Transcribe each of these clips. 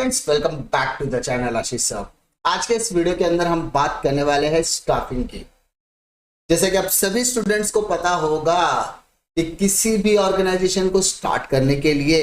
Friends, welcome back to the channel Ashish sir. आज के इस वीडियो के अंदर हम बात करने वाले हैं स्टाफिंग की। जैसे कि आप सभी स्टूडेंट्स को पता होगा कि किसी भी ऑर्गेनाइजेशन को स्टार्ट करने के लिए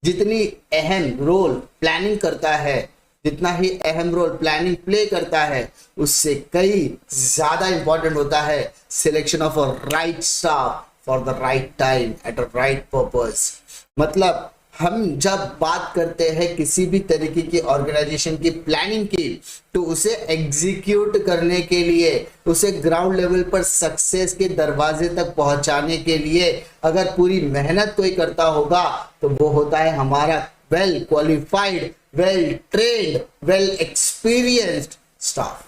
जितनी अहम रोल प्लानिंग करता है, जितना ही अहम रोल प्लानिंग प्ले करता है, उससे कई ज्यादा इंपॉर्टेंट होता है selection of a right staff for the right time at a right purpose. मतलब हम जब बात करते हैं किसी भी तरीके की ऑर्गेनाइजेशन की प्लानिंग की, तो उसे एग्जीक्यूट करने के लिए, उसे ग्राउंड लेवल पर सक्सेस के दरवाजे तक पहुंचाने के लिए अगर पूरी मेहनत कोई करता होगा तो वो होता है हमारा well qualified, well trained, well experienced staff.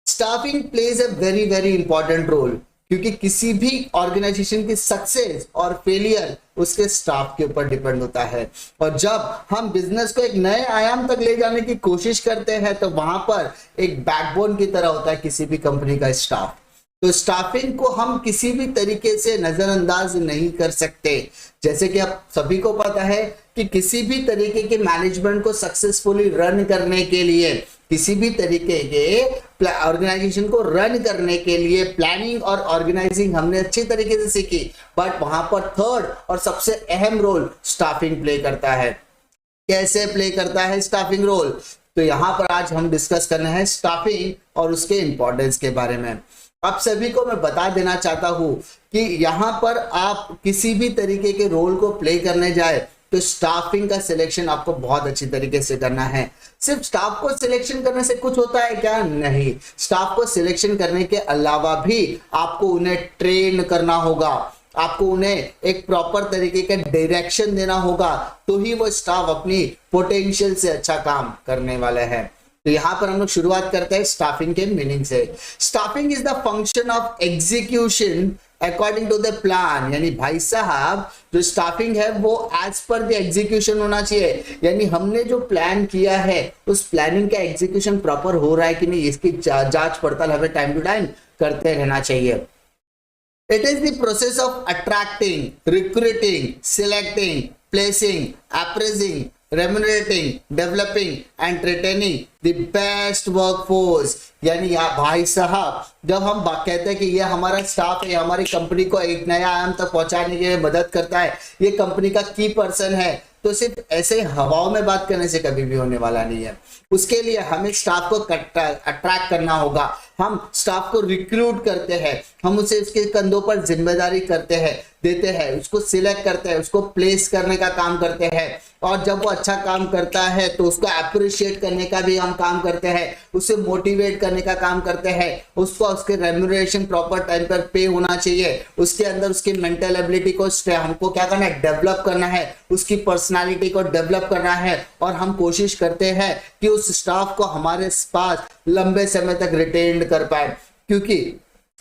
Staffing plays a very very important role, क्योंकि किसी भी ऑर्गेनाइजेशन की सक्सेस और फेलियर उसके स्टाफ के ऊपर डिपेंड होता है। और जब हम बिजनेस को एक नए आयाम तक ले जाने की कोशिश करते हैं तो वहां पर एक बैकबोन की तरह होता है किसी भी कंपनी का स्टाफ। तो स्टाफिंग को हम किसी भी तरीके से नजरअंदाज नहीं कर सकते। जैसे कि आप सभी को पता है कि किसी भी तरीके के मैनेजमेंट को सक्सेसफुली रन करने के लिए, किसी भी तरीके के ऑर्गेनाइजेशन को रन करने के लिए प्लानिंग और ऑर्गेनाइजिंग हमने अच्छी तरीके से सीखी, बट वहां पर थर्ड और सबसे अहम रोल स्टाफिंग प्ले करता है। कैसे प्ले करता है स्टाफिंग रोल? तो यहां पर आज हम डिस्कस करना है स्टाफिंग और उसके इंपॉर्टेंस के बारे में। आप सभी को मैं बता देना चाहता हूं कि यहां पर आप किसी भी तरीके के रोल को प्ले करने जाए तो स्टाफिंग का सिलेक्शन आपको बहुत अच्छी तरीके से करना है। सिर्फ स्टाफ को सिलेक्शन करने से कुछ होता है क्या? नहीं। स्टाफ को सिलेक्शन करने के अलावा भी आपको उन्हें ट्रेन करना होगा, आपको उन्हें एक प्रॉपर तरीके का डायरेक्शन देना होगा, तो ही वो स्टाफ अपनी पोटेंशियल से अच्छा काम करने वाले हैं। तो यहां पर हम लोग शुरुआत करते हैं स्टाफिंग के मीनिंग से। Staffing is the function of execution according to the plan. यानी भाई साहब, जो स्टाफिंग है वो एज पर द एग्जीक्यूशन होना चाहिए। यानी हमने जो प्लान किया है उस प्लानिंग का एग्जीक्यूशन प्रॉपर हो रहा है कि नहीं, इसकी जांच पड़ताल हमें टाइम टू टाइम करते रहना चाहिए। It is the process of attracting, recruiting, selecting, placing, appraising, remunerating, developing and retaining the best workforce। यानी भाई साहब, जब हम कहते हैं कि ये हमारा स्टाफ है, हमारी कंपनी को एक नया आयाम तक पहुंचाने के लिए मदद करता है, ये कंपनी का की पर्सन है, तो सिर्फ ऐसे हवाओं में बात करने से कभी भी होने वाला नहीं है। उसके लिए हमें स्टाफ को अट्रैक्ट करना होगा। हम स्टाफ को रिक्रूट करते हैं, हम उसे उसके कंधों पर जिम्मेदारी देते हैं, उसको सिलेक्ट करते हैं, उसको प्लेस करने का काम करते हैं, और जब वो अच्छा काम करता है तो उसको अप्रिशिएट करने का भी हम काम करते हैं, उसे मोटिवेट करने का काम करते हैं, उसको उसके रेम्यूनरेशन प्रॉपर टाइम पर पे होना चाहिए, उसके अंदर उसकी मेंटल एबिलिटी को हमको क्या करना है, डेवलप करना है, उसकी पर्सनालिटी को डेवलप करना है, और हम कोशिश करते हैं कि उस स्टाफ को हमारे पास लंबे समय तक रिटेन कर पाए, क्योंकि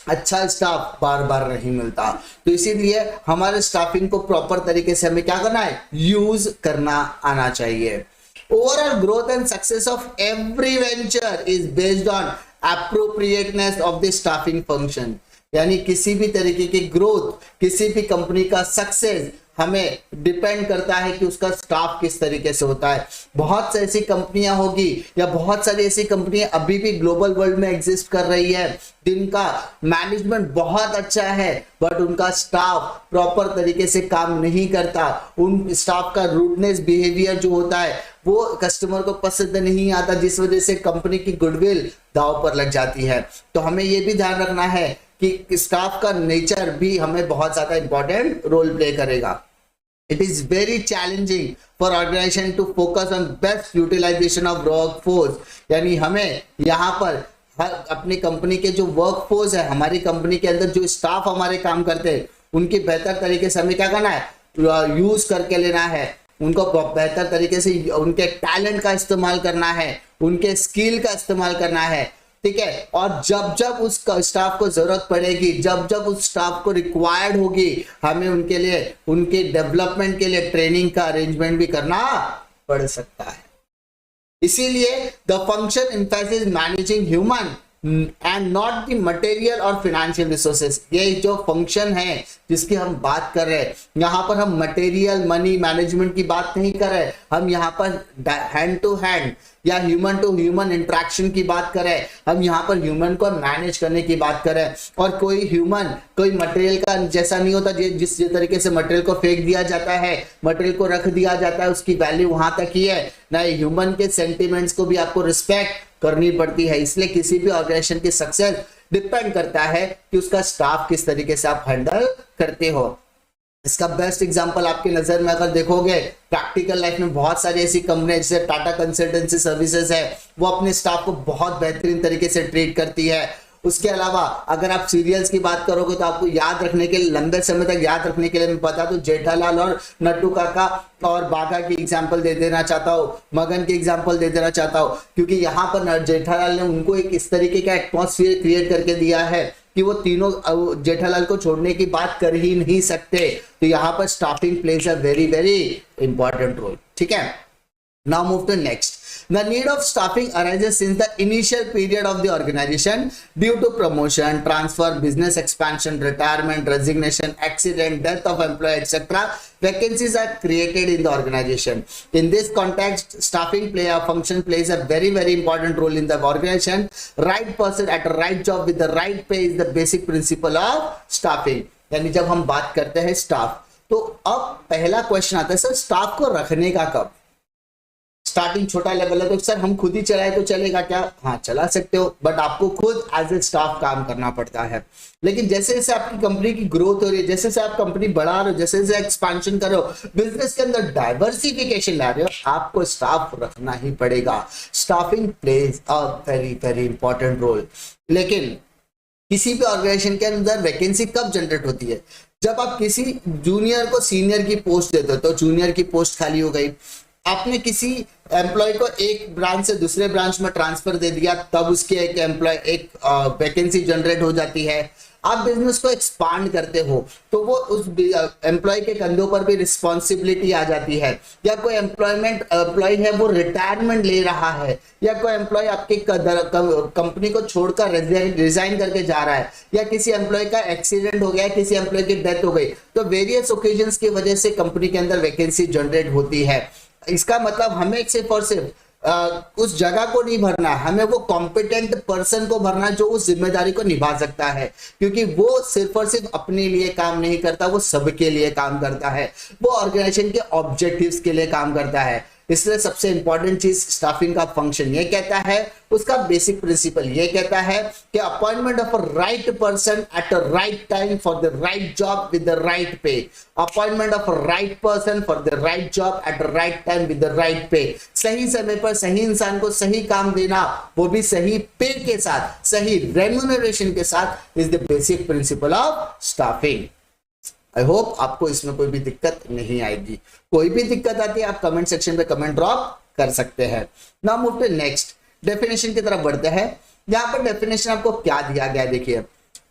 अच्छा स्टाफ बार बार नहीं मिलता। तो इसीलिए हमारे स्टाफिंग को प्रॉपर तरीके से हमें क्या करना है, यूज करना आना चाहिए। Overall growth and success of every venture is based on appropriateness of the staffing function. यानी किसी भी तरीके की ग्रोथ, किसी भी कंपनी का सक्सेस हमें डिपेंड करता है कि उसका स्टाफ किस तरीके से होता है। बहुत सी ऐसी कंपनियां होगी या बहुत सारी ऐसी कंपनियां अभी भी ग्लोबल वर्ल्ड में एग्जिस्ट कर रही है जिनका मैनेजमेंट बहुत अच्छा है, बट उनका स्टाफ प्रॉपर तरीके से काम नहीं करता। उन स्टाफ का रूडनेस बिहेवियर जो होता है वो कस्टमर को पसंद नहीं आता, जिस वजह से कंपनी की गुडविल दांव पर लग जाती है। तो हमें ये भी ध्यान रखना है कि स्टाफ का नेचर भी हमें बहुत ज्यादा इंपॉर्टेंट रोल प्ले करेगा। It is very challenging for organization to focus on best utilization of workforce। यानी हमें यहाँ पर अपनी कंपनी के जो वर्कफोर्स है, हमारी कंपनी के अंदर जो स्टाफ हमारे काम करते हैं, उनकी बेहतर तरीके से हमें क्या करना है, यूज करके लेना है, उनको बेहतर तरीके से उनके टैलेंट का इस्तेमाल करना है, उनके स्किल का इस्तेमाल करना है, ठीक है। और जब जब उस स्टाफ को जरूरत पड़ेगी, जब जब उस स्टाफ को रिक्वायर्ड होगी, हमें उनके लिए, उनके डेवलपमेंट के लिए ट्रेनिंग का अरेंजमेंट भी करना पड़ सकता है। इसीलिए the function emphasis managing human and not the material और फाइनेंशियल रिसोर्सेस। ये जो फंक्शन है जिसकी हम बात कर रहे हैं, यहाँ पर हम मटेरियल मनी मैनेजमेंट की बात नहीं कर रहे, हम यहाँ पर हैंड टू हैंड या ह्यूमन टू ह्यूमन इंटरेक्शन की बात करें, हम यहाँ पर ह्यूमन को मैनेज करने की बात करें। और कोई ह्यूमन कोई मटेरियल का जैसा नहीं होता, जिस तरीके से मटेरियल को फेंक दिया जाता है, मटेरियल को रख दिया जाता है, उसकी वैल्यू वहां तक ही है ना। ह्यूमन के सेंटिमेंट्स को भी आपको रिस्पेक्ट करनी पड़ती है। इसलिए किसी भी ऑर्गेनाइजेशन की सक्सेस डिपेंड करता है कि उसका स्टाफ किस तरीके से आप हैंडल करते हो। इसका बेस्ट एग्जांपल आपकी नजर में अगर देखोगे, प्रैक्टिकल लाइफ में बहुत सारी ऐसी कंपनी जैसे टाटा कंसल्टेंसी सर्विसेज है, वो अपने स्टाफ को बहुत बेहतरीन तरीके से ट्रीट करती है। उसके अलावा अगर आप सीरियल्स की बात करोगे तो आपको याद रखने के लिए, लंबे समय तक याद रखने के लिए मैं बता दूं, जेठालाल और नट्टू काका और बाघा की एग्जांपल दे देना चाहता हूँ, मगन की एग्जांपल दे देना चाहता हूँ, क्योंकि यहाँ पर जेठालाल ने उनको एक इस तरीके का एटमॉस्फेयर क्रिएट करके दिया है कि वो तीनों जेठालाल को छोड़ने की बात कर ही नहीं सकते। तो यहाँ पर staffing plays a very very important role. ठीक है, now move to next. The need of staffing arises since the initial period of the organization due to promotion, transfer, business expansion, retirement, resignation, accident, death of employee, etc. Vacancies are created in the organization. In this context, staffing function plays a very very important role in the organization. Right person at the right job with the right pay is the basic principle of staffing. यानी जब हम बात करते हैं staff, तो अब पहला question आता है सर स्टाफ को रखने का कब। स्टार्टिंग छोटा लेवल है तो सर हम खुद ही चलाए तो चलेगा क्या? हाँ चला सकते हो, बट आपको खुद एज ए स्टाफ काम करना पड़ता है। लेकिन जैसे जैसे आपकी कंपनी की ग्रोथ हो रही है, जैसे जैसे आप कंपनी बढ़ा रहे हो, जैसे जैसे एक्सपेंशन कर रहे हो, बिजनेस के अंदर डाइवर्सिफिकेशन ला रहे हो, आपको स्टाफ रखना ही पड़ेगा। Staffing plays a very very important role. लेकिन किसी भी ऑर्गेनाइजेशन के अंदर वैकेंसी कब जनरेट होती है? जब आप किसी जूनियर को सीनियर की पोस्ट देते हो, तो जूनियर की पोस्ट खाली हो गई, आपने किसी एम्प्लॉय को एक ब्रांच से दूसरे ब्रांच में ट्रांसफर दे दिया, तब उसकी एक वैकेंसी जनरेट हो जाती है। आप बिजनेस को एक्सपांड करते हो तो वो उस एम्प्लॉय के कंधों पर भी रिस्पॉन्सिबिलिटी आ जाती है। या कोई एम्प्लॉय है वो रिटायरमेंट ले रहा है, या कोई एम्प्लॉय आपके कंपनी को छोड़कर रिजाइन करके जा रहा है, या किसी एम्प्लॉय का एक्सीडेंट हो गया, किसी एम्प्लॉय की डेथ हो गई, तो वेरियस ओकेजन्स की वजह से कंपनी के अंदर वैकेंसी जनरेट होती है। इसका मतलब हमें सिर्फ और सिर्फ उस जगह को नहीं भरना, हमें वो कॉम्पिटेंट पर्सन को भरना जो उस जिम्मेदारी को निभा सकता है, क्योंकि वो सिर्फ और सिर्फ अपने लिए काम नहीं करता, वो सबके लिए काम करता है, वो ऑर्गेनाइजेशन के ऑब्जेक्टिव्स के लिए काम करता है। इसलिए सबसे इंपॉर्टेंट चीज स्टाफिंग का फंक्शन ये कहता है, उसका बेसिक प्रिंसिपल ये कहता है कि appointment of a right person at the right time for the right job with the right pay. Appointment of a right person for the right job at the right time with the right pay. सही समय पर सही इंसान को सही काम देना, वो भी सही पे के साथ, सही रेम्यूनरेशन के साथ, is the basic principle of staffing. I hope आपको इसमें कोई भी दिक्कत नहीं आएगी। कोई भी दिक्कत आती है आप कमेंट सेक्शन पे कमेंट ड्रॉप कर सकते हैं। Now move to next, definition की तरफ बढ़ते हैं। यहाँ पर डेफिनेशन आपको क्या दिया गया है, देखिए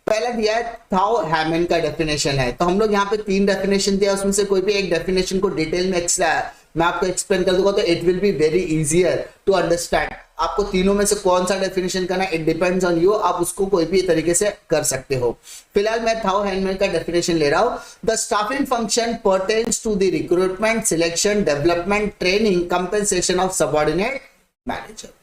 पहला दिया है थाओ हैमन का डेफिनेशन है। तो हम लोग यहाँ पे 3 डेफिनेशन दिया, उसमें से कोई भी एक डेफिनेशन को डिटेल में मैं आपको एक्सप्लेन कर दूंगा, तो it will be very easier to understand. आपको तीनों में से कौन सा डेफिनेशन करना है, इट डिपेंड्स ऑन यू, आप उसको कोई भी तरीके से कर सकते हो। फिलहाल मैं थाओ हैमन का डेफिनेशन ले रहा हूं। The staffing function pertains to the recruitment, selection, development, training, compensation of subordinate manager.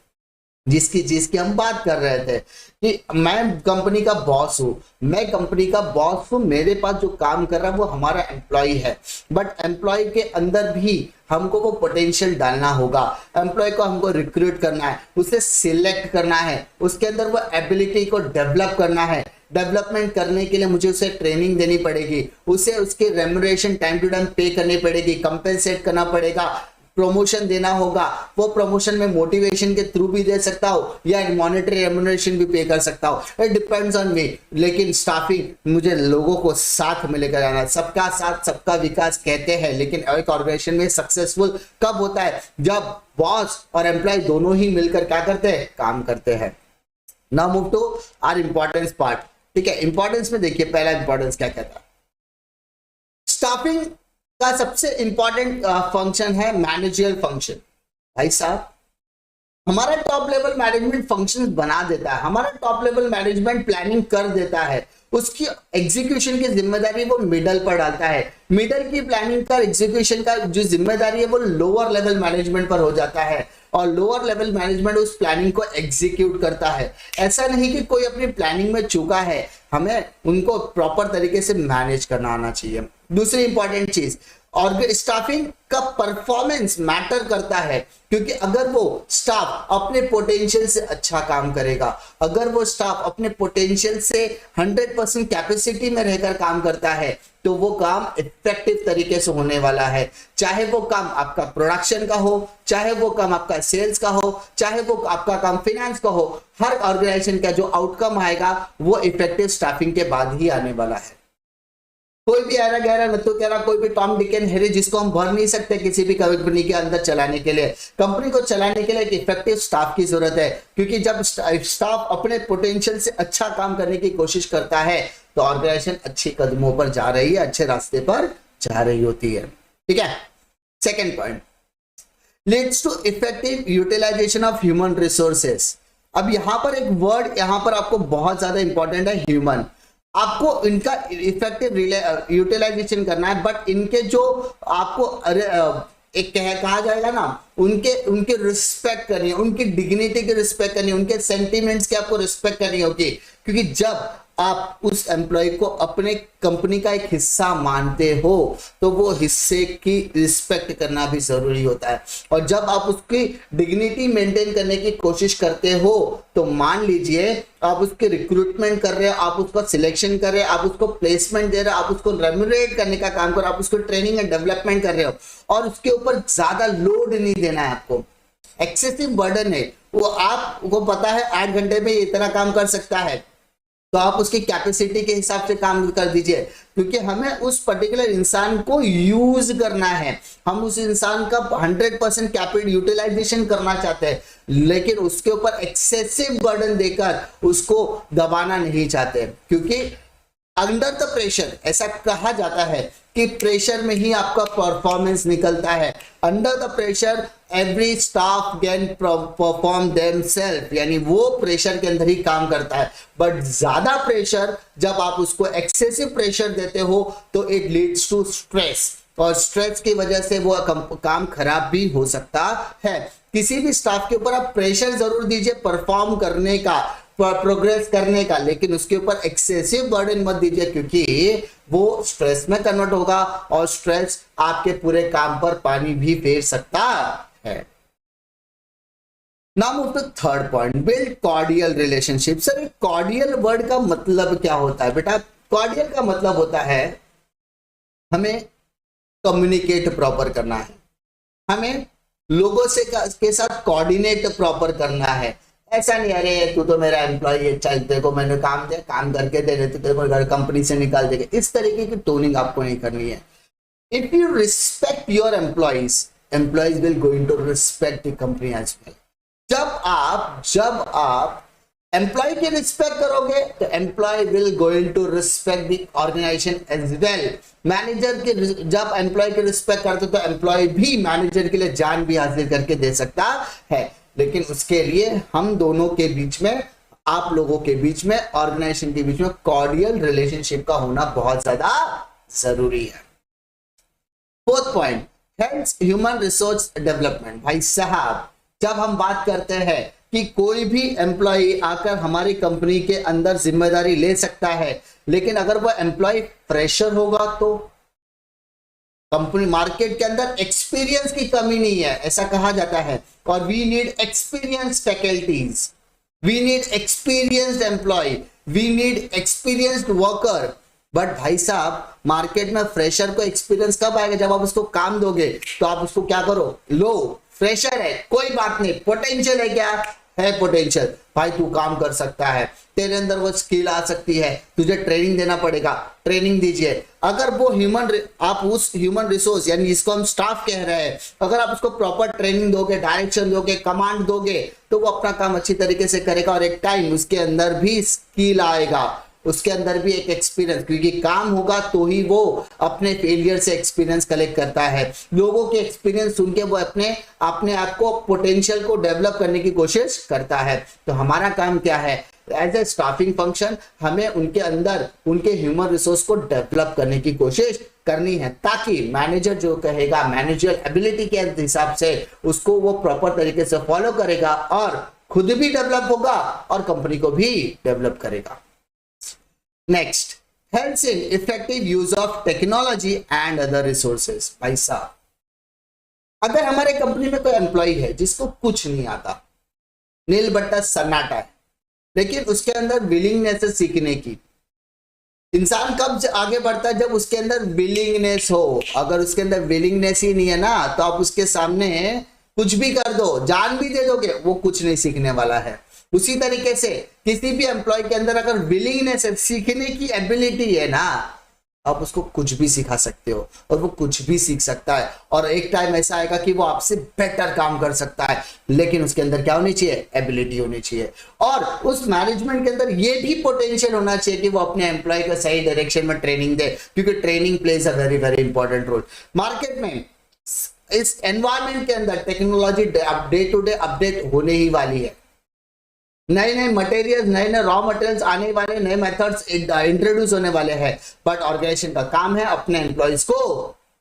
जिसकी हम बात कर रहे थे कि मैं कंपनी का बॉस हूं, मैं कंपनी का बॉस हूं, मेरे पास जो काम कर रहा है वो हमारा एम्प्लॉय है, बट एम्प्लॉय के अंदर भी हमको वो पोटेंशियल डालना होगा। एम्प्लॉय को हमको रिक्रूट करना है, उसे सिलेक्ट करना है, उसके अंदर वो एबिलिटी को डेवलप करना है। डेवलपमेंट करने के लिए मुझे उसे ट्रेनिंग देनी पड़ेगी, उसे उसके रेम्यूनरेशन टाइम टू टाइम पे करनी पड़ेगी, कंपेंसेट करना पड़ेगा, प्रमोशन देना होगा। वो प्रमोशन में मोटिवेशन के थ्रू भी दे सकता हो या मॉनेटरी रेम्यूनरेशन भी पे कर सकता हो, इट डिपेंड्स ऑन मी। लेकिन स्टाफिंग मुझे लोगों को साथ में लेकर जाना है। सबका साथ सबका विकास कहते हैं, लेकिन एक ऑर्गेनाइजेशन में सक्सेसफुल कब होता है? जब बॉस और एम्प्लॉय दोनों ही मिलकर क्या करते हैं, काम करते हैं। Now move to our importance part. ठीक है, इंपॉर्टेंस में देखिए पहला इंपॉर्टेंस क्या कहता है। स्टाफिंग का सबसे इंपॉर्टेंट फंक्शन है मैनेजरियल फंक्शन। भाई साहब हमारा टॉप लेवल मैनेजमेंट फंक्शंस बना देता है, हमारा टॉप लेवल मैनेजमेंट प्लानिंग कर देता है, उसकी एग्जीक्यूशन की जिम्मेदारी वो मिडल पर डालता है, मिडल की प्लानिंग का एग्जीक्यूशन का जो जिम्मेदारी है वो लोअर लेवल मैनेजमेंट पर हो जाता है, और लोअर लेवल मैनेजमेंट उस प्लानिंग को एग्जीक्यूट करता है। ऐसा नहीं कि कोई अपनी प्लानिंग में चूका है, हमें उनको प्रॉपर तरीके से मैनेज करना आना चाहिए। दूसरी इंपॉर्टेंट चीज, और स्टाफिंग का परफॉर्मेंस मैटर करता है, क्योंकि अगर वो स्टाफ अपने पोटेंशियल से अच्छा काम करेगा, अगर वो स्टाफ अपने पोटेंशियल से 100% कैपेसिटी में रहकर काम करता है, तो वो काम इफेक्टिव तरीके से होने वाला है। चाहे वो काम आपका प्रोडक्शन का हो, चाहे वो काम आपका सेल्स का हो, चाहे वो आपका काम फाइनेंस का हो, हर ऑर्गेनाइजेशन का जो आउटकम आएगा वो इफेक्टिव स्टाफिंग के बाद ही आने वाला है। कोई भी ऐरा गहरा नत्थु कहरा, कोई भी टॉम डिक एंड हैरी जिसको हम भर नहीं सकते किसी भी कंपनी के अंदर चलाने के लिए। कंपनी को चलाने के लिए एक इफेक्टिव स्टाफ की जरूरत है, क्योंकि जब स्टाफ अपने पोटेंशियल से अच्छा काम करने की कोशिश करता है तो ऑर्गेनाइजेशन अच्छे कदमों पर जा रही है, अच्छे रास्ते पर जा रही होती है। ठीक है। Second point, leads to effective utilization of human resources. अब यहां पर एक वर्ड यहां पर आपको बहुत ज्यादा इंपॉर्टेंट है, ह्यूमन। आपको इनका इफेक्टिव यूटिलाइजेशन करना है, बट इनके जो आपको एक कहा जाएगा ना, उनके रिस्पेक्ट करनी है, उनकी डिग्निटी की रिस्पेक्ट करनी है, उनके सेंटिमेंट्स की आपको रिस्पेक्ट करनी होगी। क्योंकि जब आप उस एम्प्लॉय को अपने कंपनी का एक हिस्सा मानते हो तो वो हिस्से की रिस्पेक्ट करना भी जरूरी होता है, और जब आप उसकी डिग्निटी मेंटेन करने की कोशिश करते हो तो मान लीजिए आप उसके रिक्रूटमेंट कर रहे हो, आप उसका सिलेक्शन कर रहे हो, आप उसको प्लेसमेंट दे रहे हो, आप उसको रेम्यूनरेट करने का काम कर रहे हो, आप उसको ट्रेनिंग एंड डेवलपमेंट कर रहे हो, और उसके ऊपर ज्यादा लोड नहीं देना है आपको, एक्सेसिव बर्डन है वो, आपको पता है 8 घंटे में इतना काम कर सकता है, तो आप उसकी कैपेसिटी के हिसाब से काम कर दीजिए। क्योंकि हमें उस पर्टिकुलर इंसान को यूज करना है, हम उस इंसान का 100% कैपिटल यूटिलाइजेशन करना चाहते हैं, लेकिन उसके ऊपर एक्सेसिव बर्डन देकर उसको दबाना नहीं चाहते। क्योंकि अंडर द प्रेशर, ऐसा कहा जाता है कि प्रेशर में ही आपका परफॉर्मेंस निकलता है। Under the pressure every staff can perform themselves, यानी वो प्रेशर के अंदर ही काम करता है। बट ज्यादा प्रेशर, जब आप उसको एक्सेसिव प्रेशर देते हो तो इट लीड्स टू स्ट्रेस, और स्ट्रेस की वजह से वो काम खराब भी हो सकता है। किसी भी स्टाफ के ऊपर आप प्रेशर जरूर दीजिए परफॉर्म करने का, प्रोग्रेस करने का, लेकिन उसके ऊपर एक्सेसिव बर्डन मत दीजिए, क्योंकि वो स्ट्रेस में कन्वर्ट होगा और स्ट्रेस आपके पूरे काम पर पानी भी फेर सकता है। Now move to third point, build cordial relationship. Sir cordial word का मतलब क्या होता है बेटा? कॉर्डियल का मतलब होता है हमें कम्युनिकेट प्रॉपर करना है, हमें लोगों से के साथ कोऑर्डिनेट प्रॉपर करना है। ऐसा नहीं अरे तू तो मेरा एम्प्लॉय है, चल तेरे को मैंने काम दिया, काम करके दे रहे, तेरे को घर कंपनी से निकाल देंगे, इस तरीके की टोनिंग आपको नहीं करनी है। If you respect your employees will going to respect the company as well. जब आप एम्प्लॉय की रिस्पेक्ट करोगे तो employ will going to respect the organization as well. Manager के जब एम्प्लॉय की रिस्पेक्ट करते तो एम्प्लॉय भी मैनेजर के लिए जान भी हासिल करके दे सकता है, लेकिन उसके लिए हम दोनों के बीच में, आप लोगों के बीच में, ऑर्गेनाइजेशन के बीच में कॉर्डियल रिलेशनशिप का होना बहुत ज्यादा जरूरी है। Fourth point, health human resource development. भाई साहब जब हम बात करते हैं कि कोई भी एम्प्लॉय आकर हमारी कंपनी के अंदर जिम्मेदारी ले सकता है, लेकिन अगर वो एम्प्लॉय फ्रेशर होगा तो कंपनी मार्केट के अंदर एक्सपीरियंस की कमी नहीं है, ऐसा कहा जाता है। और we need experience faculties, we need experienced employ, we need experienced worker. But भाई साहब मार्केट में फ्रेशर को एक्सपीरियंस कब आएगा? जब आप उसको काम दोगे तो आप उसको क्या करो, लो फ्रेशर है कोई बात नहीं, पोटेंशियल है, क्या है पोटेंशियल, भाई तू काम कर सकता है, तेरे अंदर वो स्किल आ सकती है, तुझे ट्रेनिंग देना पड़ेगा, ट्रेनिंग दीजिए। अगर वो आप उस ह्यूमन रिसोर्स यानी जिसको हम स्टाफ कह रहे हैं, अगर आप उसको प्रॉपर ट्रेनिंग दोगे, डायरेक्शन दोगे, कमांड दोगे, तो वो अपना काम अच्छी तरीके से करेगा और एक टाइम उसके अंदर भी स्किल आएगा, उसके अंदर भी एक एक्सपीरियंस, क्योंकि काम होगा तो ही वो अपने फेलियर से एक्सपीरियंस कलेक्ट करता है। लोगों के एक्सपीरियंस सुन के वो अपने आप को पोटेंशियल को डेवलप करने की कोशिश करता है। तो हमारा काम क्या है एज ए स्टाफिंग फंक्शन, हमें उनके अंदर उनके ह्यूमन रिसोर्स को डेवलप करने की कोशिश करनी है, ताकि मैनेजर जो कहेगा मैनेजर एबिलिटी के हिसाब से उसको वो प्रॉपर तरीके से फॉलो करेगा और खुद भी डेवलप होगा और कंपनी को भी डेवलप करेगा। Next, helps in effective use of technology and other resources. भाई साहब, अगर हमारे कंपनी में कोई एम्प्लॉय है जिसको कुछ नहीं आता, नील बट्टा सन्नाटा है, लेकिन उसके अंदर विलिंगनेस है सीखने की। इंसान कब आगे बढ़ता है? जब उसके अंदर विलिंगनेस हो। अगर उसके अंदर विलिंगनेस ही नहीं है ना, तो आप उसके सामने कुछ भी कर दो, जान भी दे दोगे, वो कुछ नहीं सीखने वाला है। उसी तरीके से किसी भी एम्प्लॉय के अंदर अगर विलिंगनेस है, सीखने की एबिलिटी है ना, आप उसको कुछ भी सिखा सकते हो और वो कुछ भी सीख सकता है। और एक टाइम ऐसा आएगा कि वो आपसे बेटर काम कर सकता है, लेकिन उसके अंदर क्या होनी चाहिए? एबिलिटी होनी चाहिए। और उस मैनेजमेंट के अंदर ये भी पोटेंशियल होना चाहिए कि वो अपने एम्प्लॉय को सही डायरेक्शन में ट्रेनिंग दे, क्योंकि training plays a very very important role. Market में इस एनवायरमेंट के अंदर technology day to day update होने ही वाली है। नए नए मटेरियल्स, नए नए रॉ मटेरियल्स आने वाले, नए मेथड्स इंट्रोड्यूस होने वाले हैं। बट ऑर्गेनाइजेशन का काम है अपने एम्प्लॉयज को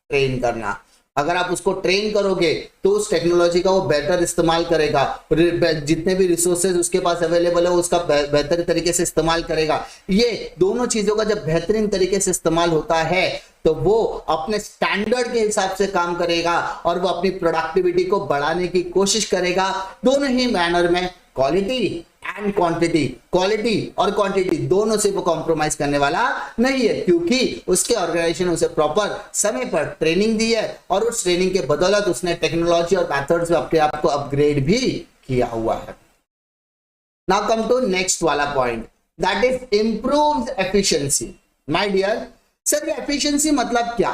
ट्रेन करना। अगर आप उसको ट्रेन करोगे तो उस टेक्नोलॉजी का वो बेटर इस्तेमाल करेगा, जितने भी रिसोर्सेज उसके पास अवेलेबल है उसका बेहतर तरीके से इस्तेमाल करेगा। ये दोनों चीजों का जब बेहतरीन तरीके से इस्तेमाल होता है तो वो अपने स्टैंडर्ड के हिसाब से काम करेगा और वो अपनी प्रोडक्टिविटी को बढ़ाने की कोशिश करेगा, दोनों ही मैनर में, क्वालिटी एंड क्वांटिटी, क्वालिटी और क्वांटिटी दोनों से वो कॉम्प्रोमाइज करने वाला नहीं है, क्योंकि उसके ऑर्गेनाइजेशन उसे प्रॉपर समय पर ट्रेनिंग दी है और उस ट्रेनिंग के बदौलत उसने टेक्नोलॉजी और मेथड्स में अपने आप को अपग्रेड भी किया हुआ है। नाउ कम टू नेक्स्ट वाला point, that is improved efficiency. My dear sir, efficiency मतलब क्या?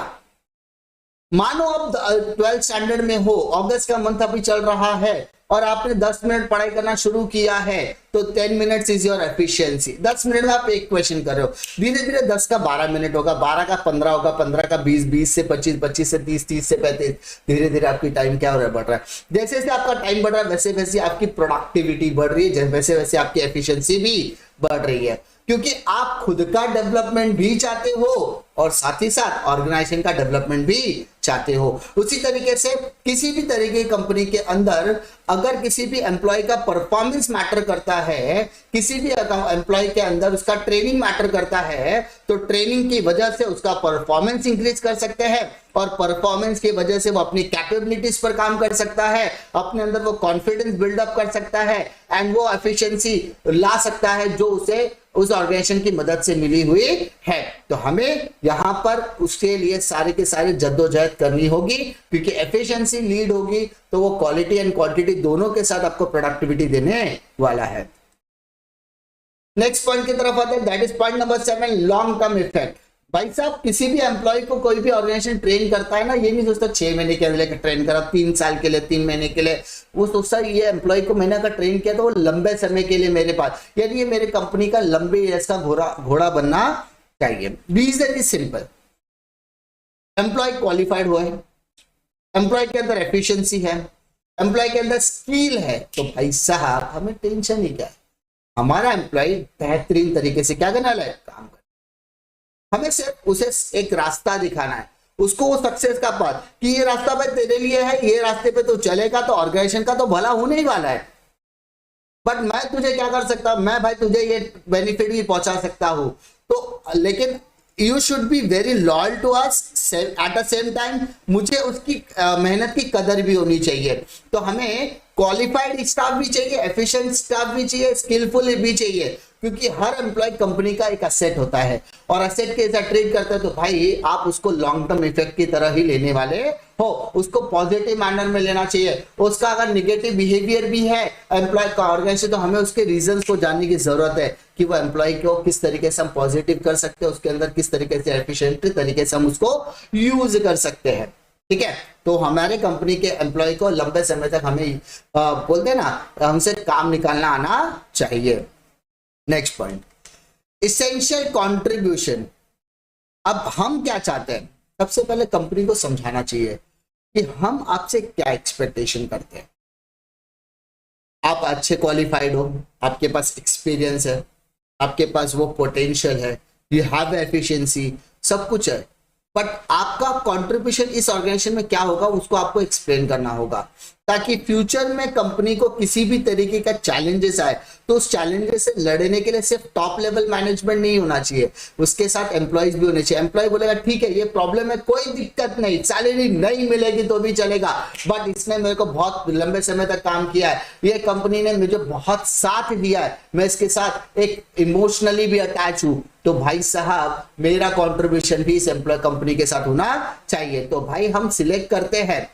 मानो आप 12th स्टैंडर्ड में हो, अगस्त का मंथ अभी चल रहा है और आपने 10 मिनट पढ़ाई करना शुरू किया है, तो 10 minutes is your efficiency. 10 minute में आप एक क्वेश्चन कर रहे हो, धीरे धीरे 10 का 12 मिनट होगा, 12 का 15 होगा, 15 का 20, 20 से 25, 25 से 30, 30 से 35, धीरे धीरे आपकी टाइम क्या हो रहा है? बढ़ रहा है। जैसे जैसे आपका टाइम बढ़ रहा है वैसे वैसे आपकी प्रोडक्टिविटी बढ़ रही है, वैसे वैसे आपकी एफिशिएंसी भी बढ़ रही है, क्योंकि आप खुद का डेवलपमेंट भी चाहते हो और साथ ही साथ ऑर्गेनाइजेशन का डेवलपमेंट भी चाहते हो। उसी तरीके से किसी भी तरीके की कंपनी के अंदर अगर किसी भी एम्प्लॉय का परफॉर्मेंस मैटर करता है, किसी भी एम्प्लॉय के अंदर उसका ट्रेनिंग मैटर करता है, तो ट्रेनिंग की वजह से उसका परफॉर्मेंस इंक्रीज कर सकते हैं और परफॉर्मेंस की वजह से वो अपनी कैपेबिलिटीज पर काम कर सकता है, अपने अंदर वो कॉन्फिडेंस बिल्डअप कर सकता है एंड वो एफिशिएंसी ला सकता है जो उसे उस ऑर्गेनाइजेशन की मदद से मिली हुई है। तो हमें यहां पर उसके लिए सारे के सारे जद्दोजहद करनी होगी, क्योंकि एफिशिएंसी लीड होगी तो वो क्वालिटी एंड क्वांटिटी दोनों के साथ आपको प्रोडक्टिविटी देने वाला है। नेक्स्ट पॉइंट की तरफ आते हैं, that is point number 7, long term effect. भाई साहब, किसी भी एम्प्लॉय को कोई भी ऑर्गेनाइजेशन ट्रेन करता है ना, ये नहीं सोचता 6 महीने के लिए ट्रेन करा, 3 साल के लिए, 3 महीने के लिए। वो सोचता है ये एम्प्लॉय को महीने का ट्रेन किया तो वो लंबे समय के लिए मेरे पास, यानी ये मेरे कंपनी का लंबे ऐसा घोड़ा बनना चाहिए। Reason is simple, employ qualified हुआ है, एम्प्लॉय के अंदर एफिशिएंसी है, एम्प्लॉय के अंदर स्किल है, तो भाई साहब हमें टेंशन ही क्या है? हमारा एम्प्लॉय बेहतरीन तरीके से क्या करने वाला है? काम कर। हमें सिर्फ उसे एक रास्ता दिखाना है, उसको वो सक्सेस का पाथ, कि ये रास्ता भाई तेरे लिए है, ये रास्ते पे तो चलेगा तो ऑर्गेनाइजेशन का तो भला होने ही वाला है। बट मैं तुझे क्या कर सकता हूं? मैं भाई तुझे ये बेनिफिट भी पहुंचा सकता हूं, तो लेकिन you should be very loyal to us at the same time. मुझे उसकी मेहनत की कदर भी होनी चाहिए। तो हमें क्वालिफाइड स्टाफ भी चाहिए, एफिशिएंट स्टाफ भी चाहिए, स्किलफुल भी चाहिए, क्योंकि हर एम्प्लॉय कंपनी का एक असेट होता है और असेट के जैसा ट्रीट करते हैं तो भाई आप उसको लॉन्ग टर्म इफेक्ट की तरह ही लेने वाले हो, उसको पॉजिटिव मैनर में लेना चाहिए। उसका अगर निगेटिव बिहेवियर भी है एम्प्लॉय का ऑर्गेनाइजेशन, तो हमें उसके रीजंस को जानने की जरूरत है कि वो एम्प्लॉय को किस तरीके से हम पॉजिटिव कर सकते हैं, उसके अंदर किस तरीके से एफिशिएंट तरीके से हम उसको यूज कर सकते हैं। ठीक है, तो हमारे कंपनी के एम्प्लॉय को लंबे समय तक हमें बोलते हैं ना, हमसे काम निकालना आना चाहिए। Next point, essential contribution. अब हम क्या चाहते हैं, सबसे पहले कंपनी को समझाना चाहिए कि हम आपसे क्या एक्सपेक्टेशन करते हैं। आप अच्छे क्वालिफाइड हो, आपके पास एक्सपीरियंस है, आपके पास वो पोटेंशियल है, यू हैव एफिशिएंसी, सब कुछ है, बट आपका कंट्रीब्यूशन इस ऑर्गेनाइजेशन में क्या होगा उसको आपको एक्सप्लेन करना होगा, ताकि फ्यूचर में कंपनी को किसी भी तरीके का चैलेंजेस आए तो उस चैलेंजेस से लड़ने के लिए सिर्फ टॉप लेवल मैनेजमेंट नहीं होना चाहिए, उसके साथ एम्प्लॉइज भी होने चाहिए। एम्प्लॉय बोलेगा ठीक है ये प्रॉब्लम है, कोई दिक्कत नहीं, सैलरी नहीं मिलेगी तो भी चलेगा, बट इसने मेरे को बहुत लंबे समय तक काम किया है, ये कंपनी ने मुझे बहुत साथ दिया है, मैं इसके साथ एक इमोशनली भी अटैच हूं, तो भाई साहब मेरा कंट्रीब्यूशन भी इस एम्प्लॉय कंपनी के साथ होना चाहिए। तो भाई हम सिलेक्ट करते हैं,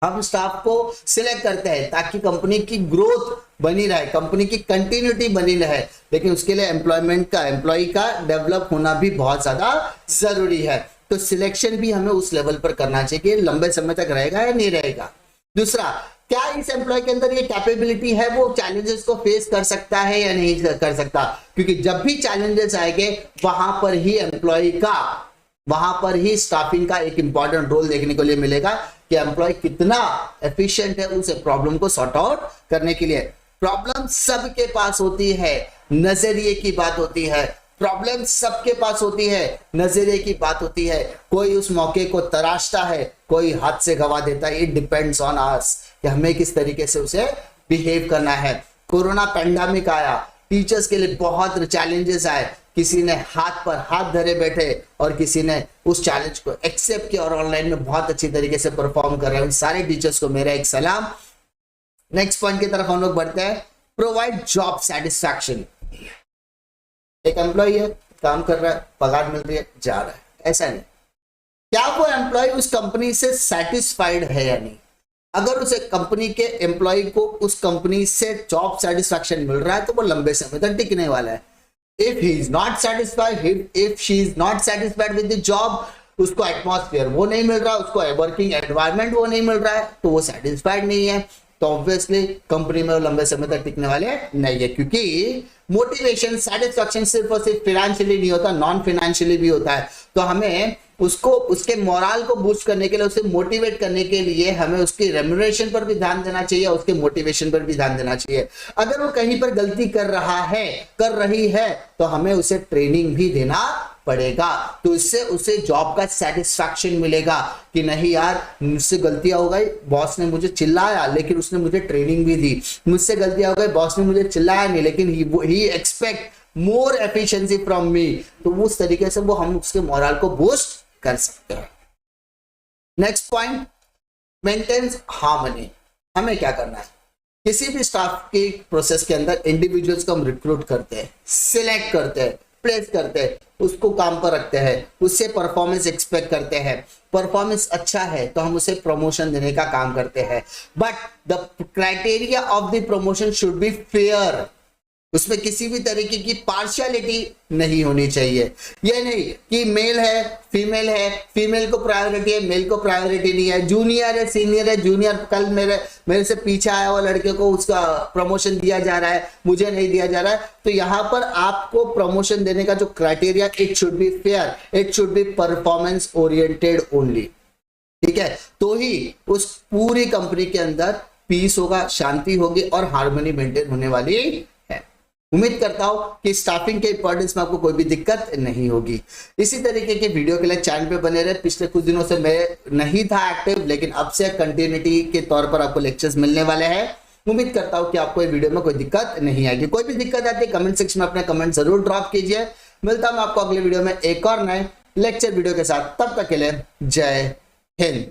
हम स्टाफ को सिलेक्ट करते हैं ताकि कंपनी की ग्रोथ बनी रहे, कंपनी की कंटिन्यूटी बनी रहे, लेकिन उसके लिए एम्प्लॉय का डेवलप होना भी बहुत ज्यादा जरूरी है। तो सिलेक्शन भी हमें उस लेवल पर करना चाहिए कि लंबे समय तक रहेगा या नहीं रहेगा। दूसरा, क्या इस एम्प्लॉय के अंदर ये कैपेबिलिटी है, वो चैलेंजेस को फेस कर सकता है या नहीं कर सकता, क्योंकि जब भी चैलेंजेस आएंगे वहां पर ही एम्प्लॉय का, वहां पर ही स्टाफिंग का एक इंपॉर्टेंट रोल देखने को लिए मिलेगा कि एम्प्लॉय कितना एफिशिएंट है उसे प्रॉब्लम को सॉर्ट आउट करने के लिए। प्रॉब्लम सबके पास होती है, नजरिए की बात होती है, प्रॉब्लम सबके पास होती है, नजरिए की बात होती है, कोई उस मौके को तराशता है, कोई हाथ से गवा देता है। इट डिपेंड्स ऑन अस कि हमें किस तरीके से उसे बिहेव करना है। कोरोना पैंडेमिक आया, टीचर्स के लिए बहुत चैलेंजेस आए, किसी ने हाथ पर हाथ धरे बैठे और किसी ने उस चैलेंज को एक्सेप्ट किया और ऑनलाइन में बहुत अच्छी तरीके से परफॉर्म कर रहे हैं। उन सारे टीचर्स को मेरा एक सलाम। नेक्स्ट पॉइंट की तरफ हम लोग बढ़ते हैं, प्रोवाइड जॉब सेटिस्फैक्शन। एक एम्प्लॉय है, काम कर रहा है, पगार मिल रही है, जा रहा है, ऐसा नहीं, क्या वो एम्प्लॉय उस कंपनी से सेटिस्फाइड है या नहीं। अगर उसे कंपनी के एम्प्लॉय को उस कंपनी से जॉब सेटिस्फैक्शन मिल रहा है तो वो लंबे समय तक टिकने वाला है। If he is not satisfied, if she is not satisfied with the job, उसको एटमॉस्फेयर वो नहीं मिल रहा, उसको वर्किंग एनवायरनमेंट वो नहीं मिल रहा है, तो वो सेटिस्फाइड नहीं है, तो ऑब्वियसली कंपनी में वो लंबे समय तक टिकने वाले नहीं है। क्योंकि मोटिवेशन, सेटिस्फैक्शन सिर्फ और सिर्फ फाइनेंशियली नहीं होता, नॉन फाइनेंशियली भी होता है। तो हमें उसको, उसके मोरल को बूस्ट करने के लिए, उसे मोटिवेट करने के लिए हमें उसकी रेम्यूनरेशन पर भी ध्यान देना चाहिए, उसके मोटिवेशन पर भी ध्यान देना चाहिए। अगर वो कहीं पर गलती कर रहा है, कर रही है, तो हमें उसे ट्रेनिंग भी देना पड़ेगा, तो इससे उसे जॉब का सेटिस्फैक्शन मिलेगा कि नहीं यार मुझसे गलतियां हो गई, बॉस ने मुझे चिल्लाया लेकिन उसने मुझे ट्रेनिंग भी दी, मुझसे गलतियां हो गई, बॉस ने मुझे चिल्लाया नहीं लेकिन he expect more efficiency from me. तो उस तरीके से वो हम उसके मोरल को बूस्ट कर सकते हैं। Next point, maintains harmony. हमें क्या करना है, किसी भी स्टाफ की प्रोसेस के अंदर इंडिविजुअल्स को हम रिक्रूट करते हैं, सिलेक्ट करते हैं, प्लेस करते हैं, उसको काम पर रखते हैं, उससे परफॉर्मेंस एक्सपेक्ट करते हैं, परफॉर्मेंस अच्छा है तो हम उसे प्रमोशन देने का काम करते हैं, but the criteria of the promotion should be fair. उसमें किसी भी तरीके की पार्शियलिटी नहीं होनी चाहिए। ये नहीं कि मेल है, फीमेल को प्रायोरिटी है, मेल को प्रायोरिटी नहीं है, जूनियर है, सीनियर है, जूनियर कल मेरे से पीछे आया हुआ लड़के को उसका प्रमोशन दिया जा रहा है, मुझे नहीं दिया जा रहा है। तो यहां पर आपको प्रमोशन देने का जो criteria, it should be fair, it should be performance oriented only. ठीक है, तो ही उस पूरी कंपनी के अंदर पीस होगा, शांति होगी और हार्मनी मेंटेन होने वाली है। उम्मीद करता हूं कि स्टाफिंग के इंपॉर्टेंस में आपको कोई भी दिक्कत नहीं होगी। इसी तरीके के वीडियो के लिए चैनल पे बने रहे। पिछले कुछ दिनों से मैं नहीं था एक्टिव, लेकिन अब से कंटिन्यूटी के तौर पर आपको लेक्चर्स मिलने वाले हैं। उम्मीद करता हूं कि आपको ये वीडियो में कोई दिक्कत नहीं आएगी। कोई भी दिक्कत आती है कमेंट सेक्शन में अपने कमेंट जरूर ड्रॉप कीजिए। मिलता हूं आपको अगले वीडियो में एक और नए लेक्चर वीडियो के साथ, तब तक के लिए जय हिंद।